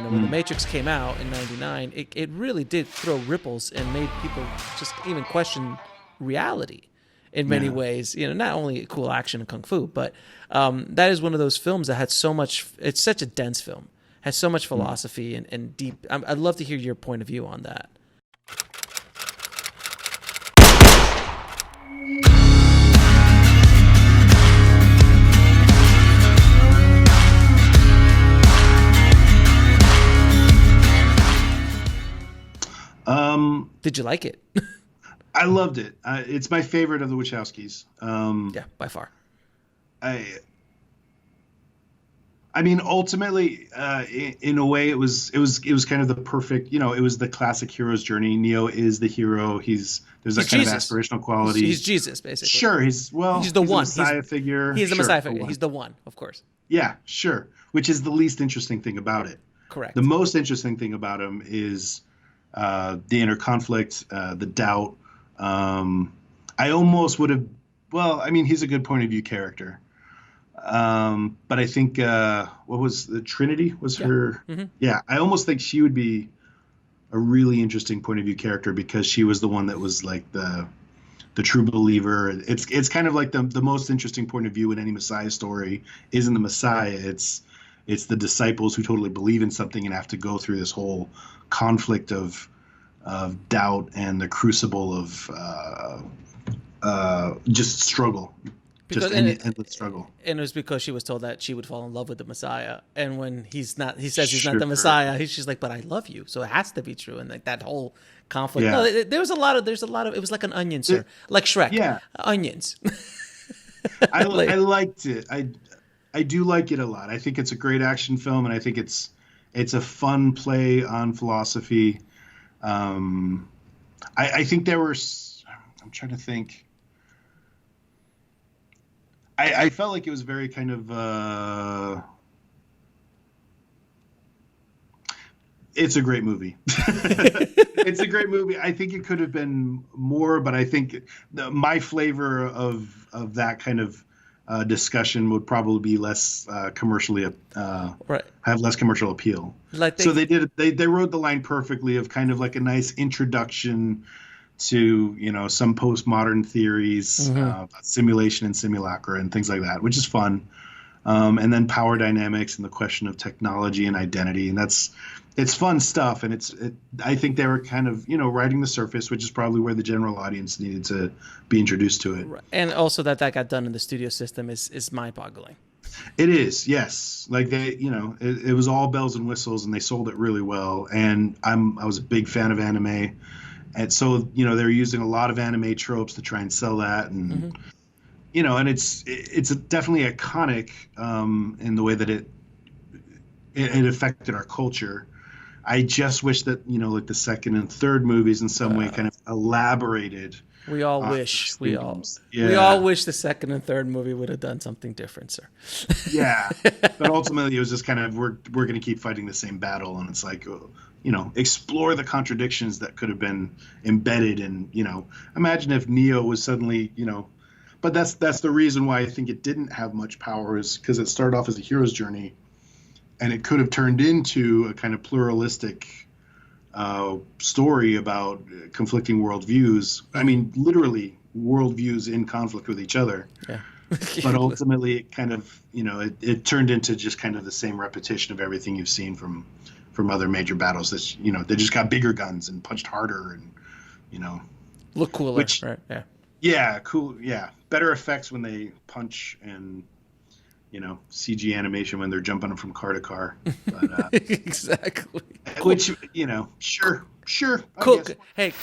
When The Matrix came out in '99, it really did throw ripples and made people just even question reality in many ways. Not only cool action and kung fu, but that is one of those films that had so much. It's such a dense film, has so much philosophy and deep. I'd love to hear your point of view on that. Did you like it? I loved it. It's my favorite of the Wachowskis. Yeah, by far. I mean, ultimately, in a way, it was kind of the perfect. It was the classic hero's journey. Neo is the hero. There's that kind of aspirational quality. He's Jesus, basically. Sure, he's the one. Messiah figure. He's the Messiah figure. He's the one, of course. Yeah, sure. Which is the least interesting thing about it. Correct. The most interesting thing about him is the inner conflict, the doubt. I almost would have. Well, I mean, he's a good point of view character. But I think what was the Trinity was her. Mm-hmm. Yeah, I almost think she would be a really interesting point of view character because she was the one that was like the true believer. It's kind of like the most interesting point of view in any Messiah story isn't the Messiah. It's the disciples who totally believe in something and have to go through this whole conflict of doubt and the crucible of just struggle. Endless struggle. And it was because she was told that she would fall in love with the Messiah. And when he says he's not the Messiah, she's like, but I love you. So it has to be true. And like that whole conflict. Yeah. No, there's a lot of, it was like an onion, sir. Like Shrek. Yeah. Onions. I liked it. I do like it a lot. I think it's a great action film. And I think it's a fun play on philosophy. I think there were, I'm trying to think. I felt like it was very kind of it's a great movie. It's a great movie. I think it could have been more, but I think my flavor of that kind of discussion would probably be less commercially have less commercial appeal. So they wrote the line perfectly of kind of like a nice introduction to some postmodern theories, simulation and simulacra and things like that, which is fun. And then power dynamics and the question of technology and identity, and it's fun stuff. And I think they were kind of riding the surface, which is probably where the general audience needed to be introduced to it. Right. And also that got done in the studio system is mind-boggling. It is, yes. Like it was all bells and whistles, and they sold it really well. And I was a big fan of anime. And so, they're using a lot of anime tropes to try and sell that. And, and it's definitely iconic in the way that it affected our culture. I just wish that, like the second and third movies in some way kind of elaborated. We all wish. We all wish the second and third movie would have done something different, sir. Yeah. But ultimately, it was just kind of, we're going to keep fighting the same battle. And it's like, explore the contradictions that could have been embedded in, imagine if Neo was suddenly, but that's the reason why I think it didn't have much power, is because it started off as a hero's journey, and it could have turned into a kind of pluralistic story about conflicting worldviews. I mean, literally worldviews in conflict with each other. Yeah. But ultimately it kind of, it turned into just kind of the same repetition of everything you've seen from other major battles. That they just got bigger guns and punched harder and look cooler. Which, right? Yeah. Yeah, cool. Yeah, better effects when they punch, and CG animation when they're jumping from car to car. But, exactly. Which sure. Cool. Hey.